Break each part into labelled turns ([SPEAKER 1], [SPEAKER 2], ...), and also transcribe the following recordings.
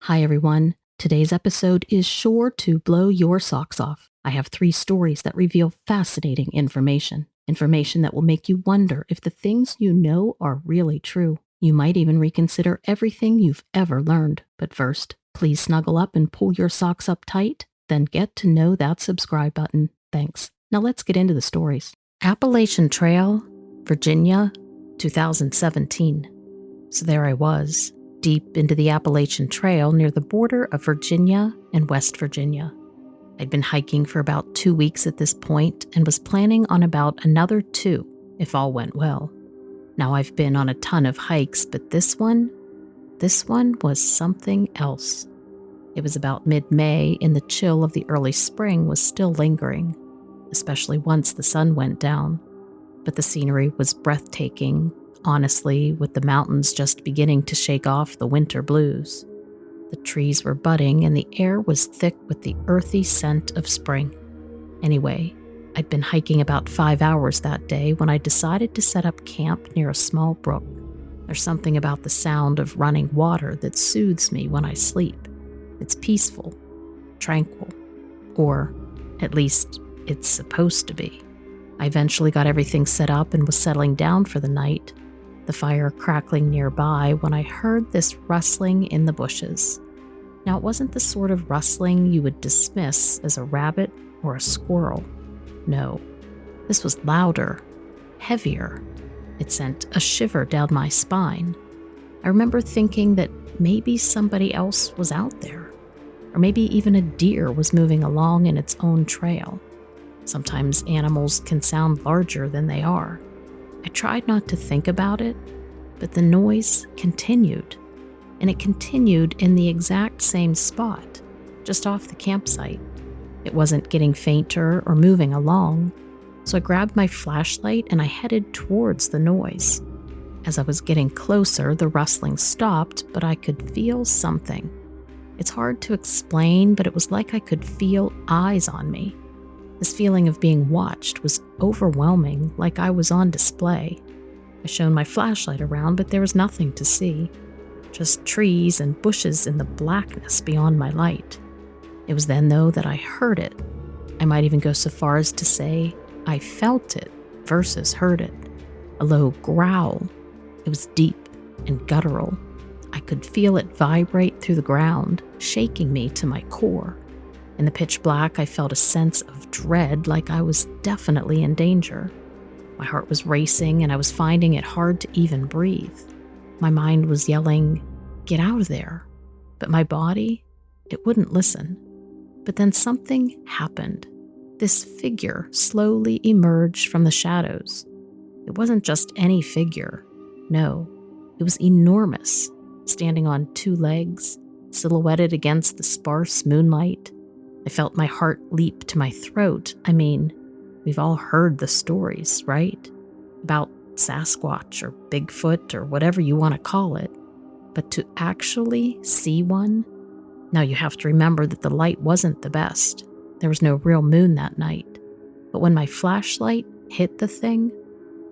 [SPEAKER 1] Hi everyone. Today's episode is sure to blow your socks off. I have 3 stories that reveal fascinating information that will make you wonder if the things you know are really true. You might even reconsider everything you've ever learned. But first, please snuggle up and pull your socks up tight, then get to know that subscribe button. Thanks. Now let's get into the stories. Appalachian Trail, Virginia, 2017. So there I was, deep into the Appalachian Trail near the border of Virginia and West Virginia. I'd been hiking for about 2 weeks at this point and was planning on about another 2 if all went well. Now I've been on a ton of hikes, but this one was something else. It was about mid-May and the chill of the early spring was still lingering, especially once the sun went down. But the scenery was breathtaking, honestly, with the mountains just beginning to shake off the winter blues. The trees were budding and the air was thick with the earthy scent of spring. Anyway, I'd been hiking about 5 hours that day when I decided to set up camp near a small brook. There's something about the sound of running water that soothes me when I sleep. It's peaceful, tranquil, or at least it's supposed to be. I eventually got everything set up and was settling down for the night, the fire crackling nearby, when I heard this rustling in the bushes. Now, it wasn't the sort of rustling you would dismiss as a rabbit or a squirrel. No, this was louder, heavier. It sent a shiver down my spine. I remember thinking that maybe somebody else was out there, or maybe even a deer was moving along in its own trail. Sometimes animals can sound larger than they are. I tried not to think about it, but the noise continued, and it continued in the exact same spot, just off the campsite. It wasn't getting fainter or moving along, so I grabbed my flashlight and I headed towards the noise. As I was getting closer, the rustling stopped, but I could feel something. It's hard to explain, but it was like I could feel eyes on me. This feeling of being watched was overwhelming, like I was on display. I shone my flashlight around, but there was nothing to see. Just trees and bushes in the blackness beyond my light. It was then, though, that I heard it. I might even go so far as to say I felt it versus heard it. A low growl. It was deep and guttural. I could feel it vibrate through the ground, shaking me to my core. In the pitch black, I felt a sense of dread, like I was definitely in danger. My heart was racing, and I was finding it hard to even breathe. My mind was yelling, "Get out of there." But my body, it wouldn't listen. But then something happened. This figure slowly emerged from the shadows. It wasn't just any figure. No, it was enormous, standing on 2 legs, silhouetted against the sparse moonlight. I felt my heart leap to my throat. I mean, we've all heard the stories, right? About Sasquatch or Bigfoot or whatever you want to call it. But to actually see one? Now you have to remember that the light wasn't the best. There was no real moon that night. But when my flashlight hit the thing,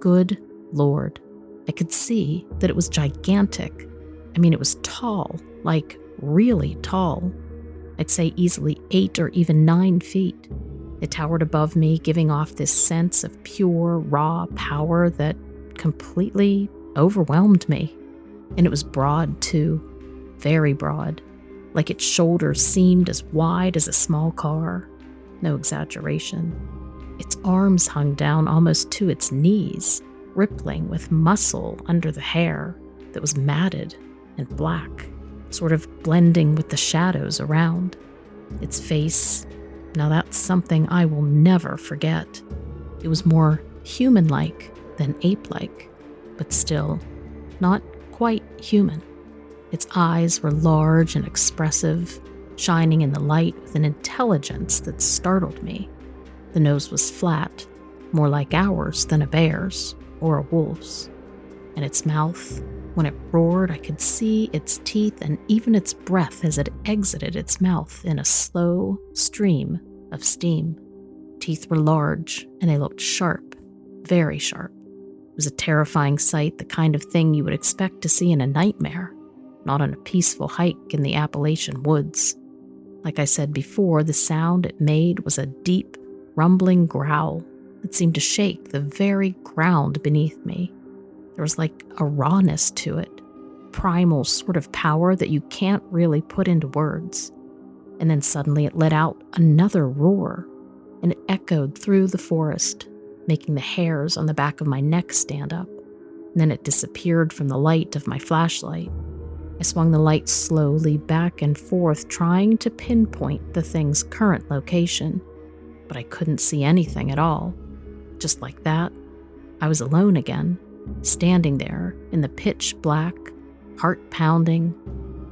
[SPEAKER 1] good Lord, I could see that it was gigantic. I mean, it was tall, like really tall. I'd say easily 8 or even 9 feet. It towered above me, giving off this sense of pure, raw power that completely overwhelmed me. And it was broad, too. Very broad. Like its shoulders seemed as wide as a small car. No exaggeration. Its arms hung down almost to its knees, rippling with muscle under the hair that was matted and black, sort of blending with the shadows around. Its face, now that's something I will never forget. It was more human-like than ape-like, but still not quite human. Its eyes were large and expressive, shining in the light with an intelligence that startled me. The nose was flat, more like ours than a bear's or a wolf's. And its mouth, when it roared, I could see its teeth and even its breath as it exited its mouth in a slow stream of steam. Teeth were large, and they looked sharp, very sharp. It was a terrifying sight, the kind of thing you would expect to see in a nightmare. not on a peaceful hike in the Appalachian woods. Like I said before, the sound it made was a deep, rumbling growl that seemed to shake the very ground beneath me. There was like a rawness to it, primal sort of power that you can't really put into words. And then suddenly it let out another roar, and it echoed through the forest, making the hairs on the back of my neck stand up. And then it disappeared from the light of my flashlight. I swung the light slowly back and forth, trying to pinpoint the thing's current location, but I couldn't see anything at all. Just like that, I was alone again, standing there in the pitch black, heart pounding.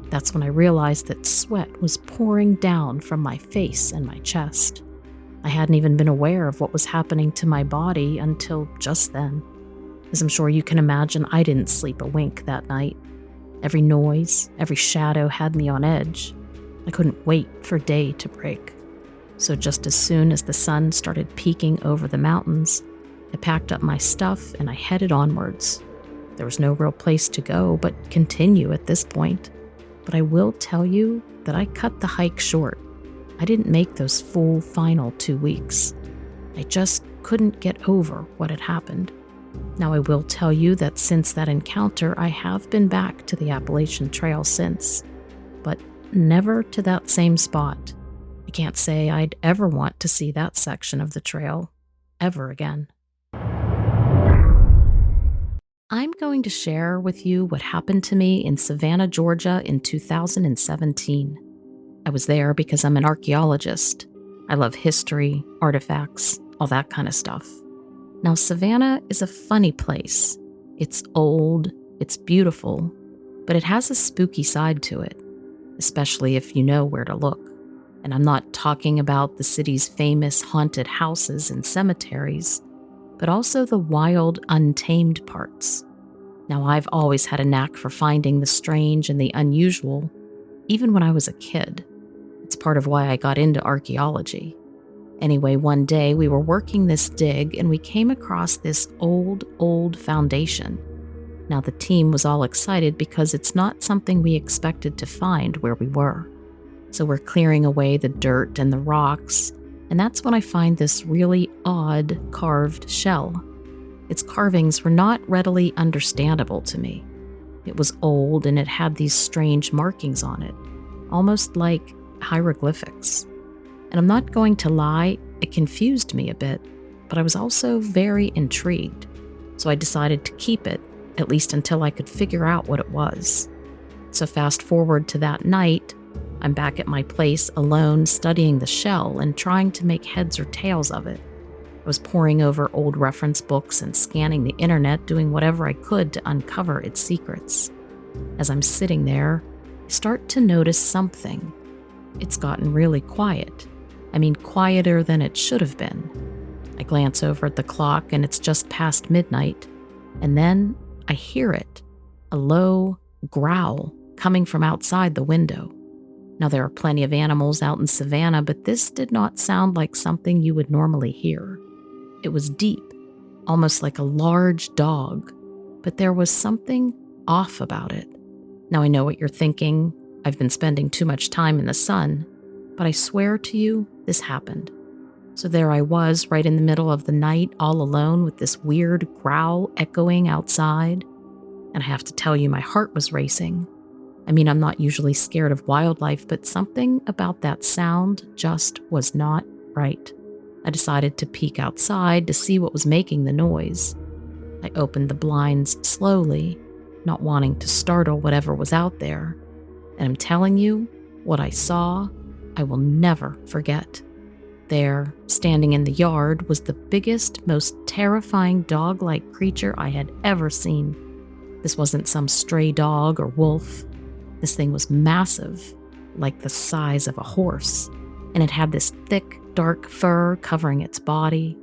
[SPEAKER 1] That's when I realized that sweat was pouring down from my face and my chest. I hadn't even been aware of what was happening to my body until just then. As I'm sure you can imagine, I didn't sleep a wink that night. Every noise, every shadow had me on edge. I couldn't wait for day to break. So just as soon as the sun started peeking over the mountains, I packed up my stuff and I headed onwards. There was no real place to go but continue at this point. But I will tell you that I cut the hike short. I didn't make those full final 2 weeks. I just couldn't get over what had happened. Now I will tell you that since that encounter, I have been back to the Appalachian Trail since, but never to that same spot. I can't say I'd ever want to see that section of the trail ever again. I'm going to share with you what happened to me in Savannah, Georgia in 2017. I was there because I'm an archaeologist. I love history, artifacts, all that kind of stuff. Now, Savannah is a funny place. It's old, it's beautiful, but it has a spooky side to it, especially if you know where to look. And I'm not talking about the city's famous haunted houses and cemeteries, but also the wild, untamed parts. Now, I've always had a knack for finding the strange and the unusual, even when I was a kid. It's part of why I got into archaeology. Anyway, one day we were working this dig and we came across this old foundation. Now, the team was all excited because it's not something we expected to find where we were. So we're clearing away the dirt and the rocks, and that's when I find this really odd carved shell. Its carvings were not readily understandable to me. It was old and it had these strange markings on it, almost like hieroglyphics. And I'm not going to lie, it confused me a bit, but I was also very intrigued. So I decided to keep it, at least until I could figure out what it was. So fast forward to that night, I'm back at my place alone studying the shell and trying to make heads or tails of it. I was poring over old reference books and scanning the internet, doing whatever I could to uncover its secrets. As I'm sitting there, I start to notice something. It's gotten really quiet. I mean, quieter than it should have been. I glance over at the clock and it's just past midnight, and then I hear it, a low growl coming from outside the window. Now, there are plenty of animals out in Savannah, but this did not sound like something you would normally hear. It was deep, almost like a large dog, but there was something off about it. Now, I know what you're thinking. I've been spending too much time in the sun, but I swear to you, this happened. So there I was, right in the middle of the night, all alone with this weird growl echoing outside. And I have to tell you, my heart was racing. I mean, I'm not usually scared of wildlife, but something about that sound just was not right. I decided to peek outside to see what was making the noise. I opened the blinds slowly, not wanting to startle whatever was out there. And I'm telling you, what I saw, I will never forget. There, standing in the yard, was the biggest, most terrifying dog-like creature I had ever seen. This wasn't some stray dog or wolf. This thing was massive, like the size of a horse, and it had this thick, dark fur covering its body.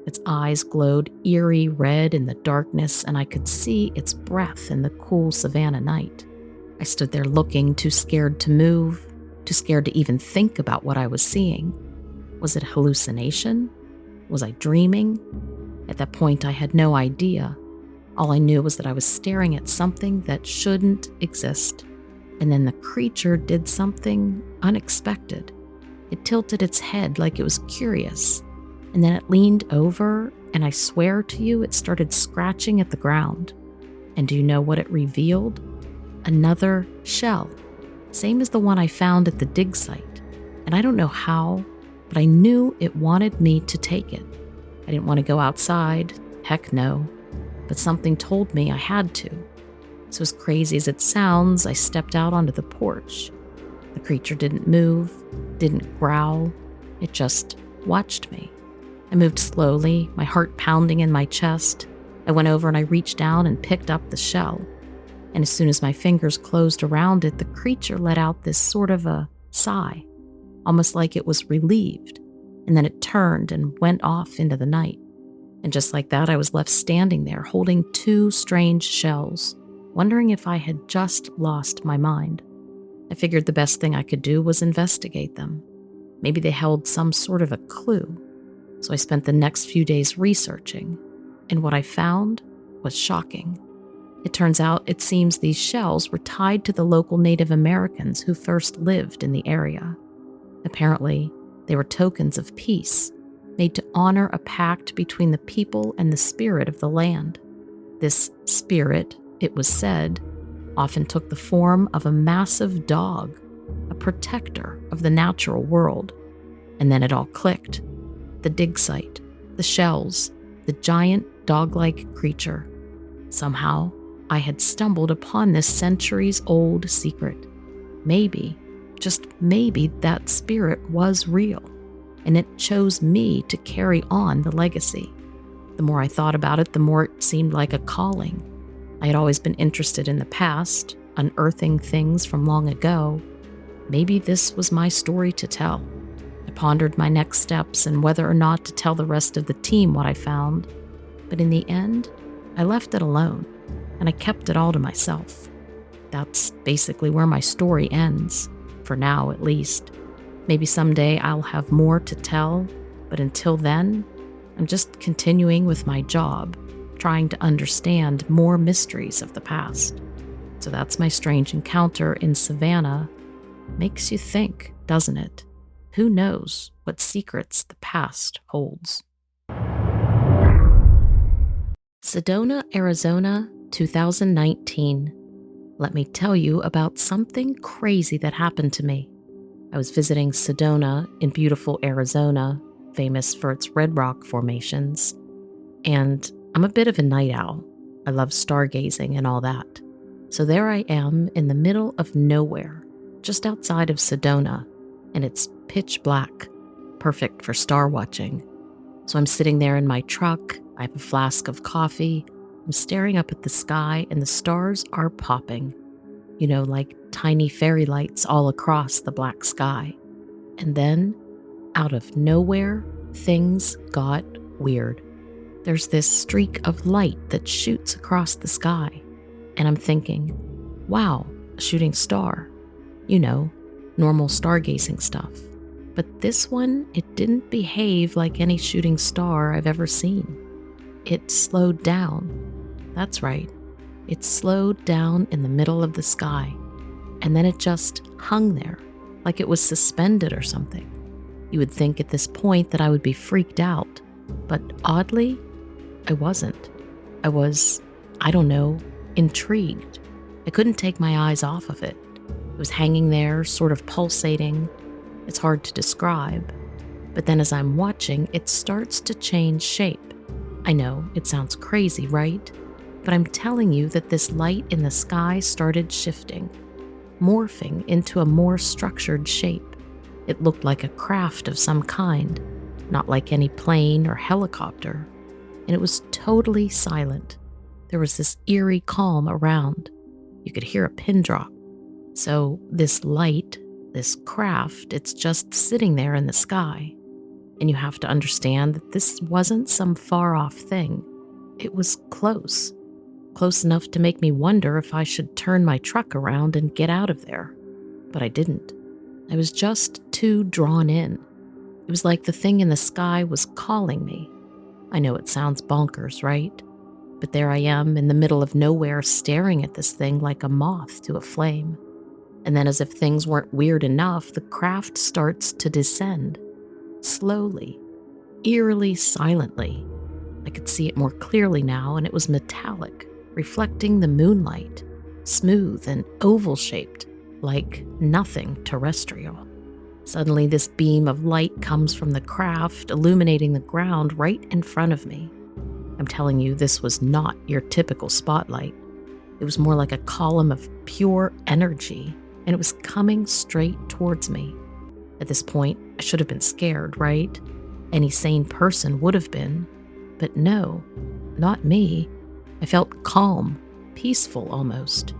[SPEAKER 1] Its eyes glowed eerie red in the darkness, and I could see its breath in the cool Savannah night. I stood there looking, too scared to move, too scared to even think about what I was seeing. Was it a hallucination? Was I dreaming? At that point, I had no idea. All I knew was that I was staring at something that shouldn't exist. And then the creature did something unexpected. It tilted its head like it was curious, and then it leaned over, and I swear to you, it started scratching at the ground. And do you know what it revealed? Another shell, same as the one I found at the dig site. And I don't know how, but I knew it wanted me to take it. I didn't want to go outside, heck no, but something told me I had to. So as crazy as it sounds, I stepped out onto the porch. The creature didn't move, didn't growl, it just watched me. I moved slowly, my heart pounding in my chest. I went over and I reached down and picked up the shell. And as soon as my fingers closed around it, the creature let out this sort of a sigh, almost like it was relieved. And then it turned and went off into the night. And just like that, I was left standing there holding two strange shells, wondering if I had just lost my mind. I figured the best thing I could do was investigate them. Maybe they held some sort of a clue. So I spent the next few days researching, and what I found was shocking. It turns out it seems these shells were tied to the local Native Americans who first lived in the area. Apparently, they were tokens of peace, made to honor a pact between the people and the spirit of the land. This spirit, it was said, often took the form of a massive dog, a protector of the natural world. And then it all clicked. The dig site, the shells, the giant dog-like creature. Somehow, I had stumbled upon this centuries-old secret. Maybe, just maybe, that spirit was real, and it chose me to carry on the legacy. The more I thought about it, the more it seemed like a calling. I had always been interested in the past, unearthing things from long ago. Maybe this was my story to tell. I pondered my next steps and whether or not to tell the rest of the team what I found. But in the end, I left it alone, and I kept it all to myself. That's basically where my story ends, for now at least. Maybe someday I'll have more to tell, but until then, I'm just continuing with my job, trying to understand more mysteries of the past. So that's my strange encounter in Savannah. Makes you think, doesn't it? Who knows what secrets the past holds? Sedona, Arizona, 2019. Let me tell you about something crazy that happened to me. I was visiting Sedona in beautiful Arizona, famous for its red rock formations, and I'm a bit of a night owl. I love stargazing and all that. So there I am in the middle of nowhere, just outside of Sedona, and it's pitch black, perfect for star watching. So I'm sitting there in my truck, I have a flask of coffee, I'm staring up at the sky, and the stars are popping. You know, like tiny fairy lights all across the black sky. And then, out of nowhere, things got weird. There's this streak of light that shoots across the sky, and I'm thinking, wow, a shooting star. You know, normal stargazing stuff. But this one, it didn't behave like any shooting star I've ever seen. It slowed down. That's right. It slowed down in the middle of the sky, and then it just hung there, like it was suspended or something. You would think at this point that I would be freaked out, but oddly, I wasn't. I was, I don't know, intrigued. I couldn't take my eyes off of it. It was hanging there, sort of pulsating. It's hard to describe. But then as I'm watching, it starts to change shape. I know, it sounds crazy, right? But I'm telling you that this light in the sky started shifting, morphing into a more structured shape. It looked like a craft of some kind, not like any plane or helicopter. And it was totally silent. There was this eerie calm around. You could hear a pin drop. So this light, this craft, it's just sitting there in the sky. And you have to understand that this wasn't some far-off thing. It was close enough to make me wonder if I should turn my truck around and get out of there. But I didn't. I was just too drawn in. It was like the thing in the sky was calling me. I know it sounds bonkers, right? But there I am in the middle of nowhere staring at this thing like a moth to a flame. And then, as if things weren't weird enough, the craft starts to descend, slowly, eerily silently. I could see it more clearly now, and it was metallic, reflecting the moonlight, smooth and oval-shaped, like nothing terrestrial. Suddenly, this beam of light comes from the craft, illuminating the ground right in front of me. I'm telling you, this was not your typical spotlight. It was more like a column of pure energy, and it was coming straight towards me. At this point, I should have been scared, right? Any sane person would have been. But no, not me. I felt calm, peaceful almost.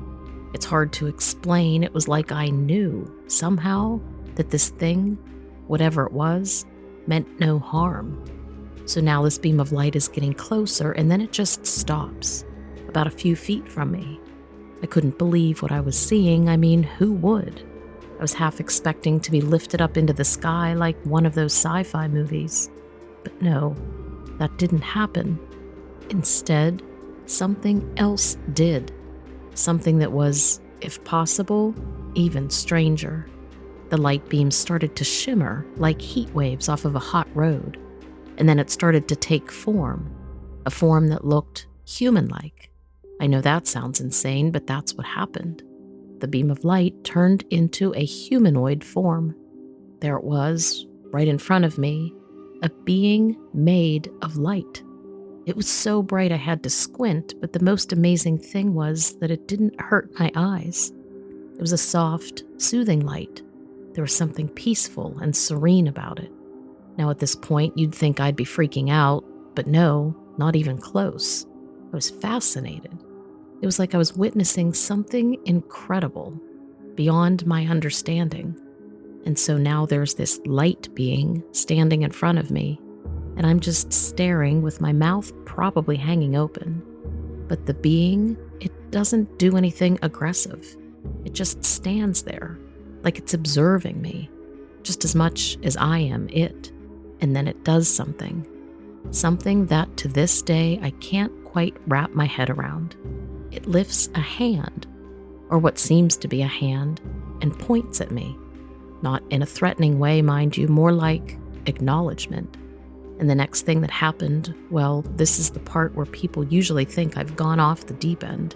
[SPEAKER 1] It's hard to explain. It was like I knew, somehow, that this thing, whatever it was, meant no harm. So now this beam of light is getting closer, and then it just stops, about a few feet from me. I couldn't believe what I was seeing. I mean, who would? I was half expecting to be lifted up into the sky like one of those sci-fi movies. But no, that didn't happen. Instead, something else did. Something that was, if possible, even stranger. The light beam started to shimmer like heat waves off of a hot road. And then it started to take form, a form that looked human-like. I know that sounds insane, but that's what happened. The beam of light turned into a humanoid form. There it was, right in front of me, a being made of light. It was so bright I had to squint, but the most amazing thing was that it didn't hurt my eyes. It was a soft, soothing light. There was something peaceful and serene about it. Now at this point, you'd think I'd be freaking out, but no, not even close. I was fascinated. It was like I was witnessing something incredible, beyond my understanding. And so now there's this light being standing in front of me, and I'm just staring with my mouth probably hanging open. But the being, it doesn't do anything aggressive. It just stands there, like it's observing me, just as much as I am it. And then it does something. Something that to this day I can't quite wrap my head around. It lifts a hand, or what seems to be a hand, and points at me. Not in a threatening way, mind you, more like acknowledgement. And the next thing that happened, well, this is the part where people usually think I've gone off the deep end.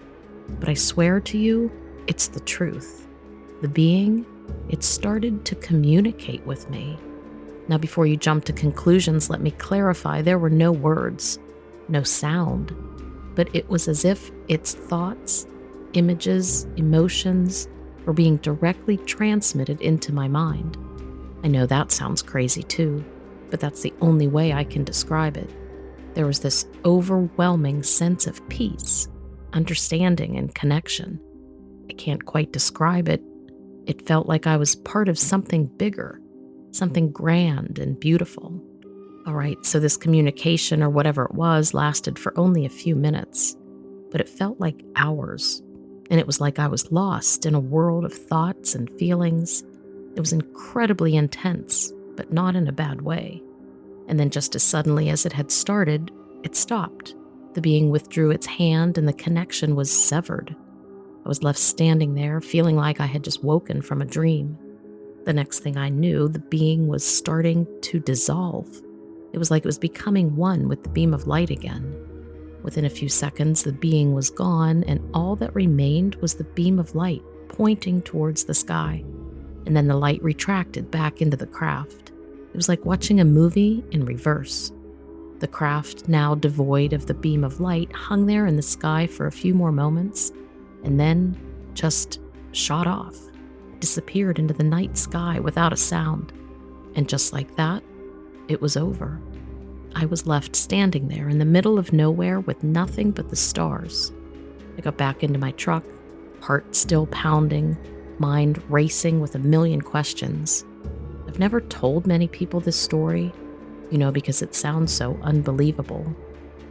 [SPEAKER 1] But I swear to you, it's the truth. The being, it started to communicate with me. Now, before you jump to conclusions, let me clarify, there were no words, no sound, but it was as if its thoughts, images, emotions were being directly transmitted into my mind. I know that sounds crazy too, but that's the only way I can describe it. There was this overwhelming sense of peace, understanding, and connection. I can't quite describe it. It felt like I was part of something bigger, something grand and beautiful. All right, so this communication, or whatever it was, lasted for only a few minutes, but it felt like hours. And it was like I was lost in a world of thoughts and feelings. It was incredibly intense, but not in a bad way. And then just as suddenly as it had started, it stopped. The being withdrew its hand and the connection was severed. I was left standing there, feeling like I had just woken from a dream. The next thing I knew, the being was starting to dissolve. It was like it was becoming one with the beam of light again. Within a few seconds, the being was gone, and all that remained was the beam of light pointing towards the sky. And then the light retracted back into the craft. It was like watching a movie in reverse. The craft, now devoid of the beam of light, hung there in the sky for a few more moments, and then just shot off, disappeared into the night sky without a sound. And just like that, it was over. I was left standing there in the middle of nowhere with nothing but the stars. I got back into my truck, heart still pounding, mind racing with a million questions. I've never told many people this story, because it sounds so unbelievable.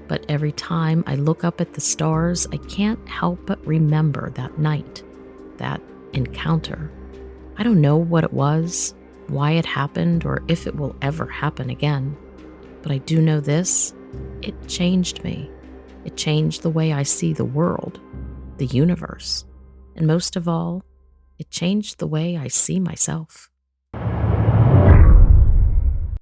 [SPEAKER 1] But every time I look up at the stars, I can't help but remember that night, that encounter. I don't know what it was, why it happened, or if it will ever happen again. But I do know this, it changed me. It changed the way I see the world, the universe, and most of all, It changed the way I see myself.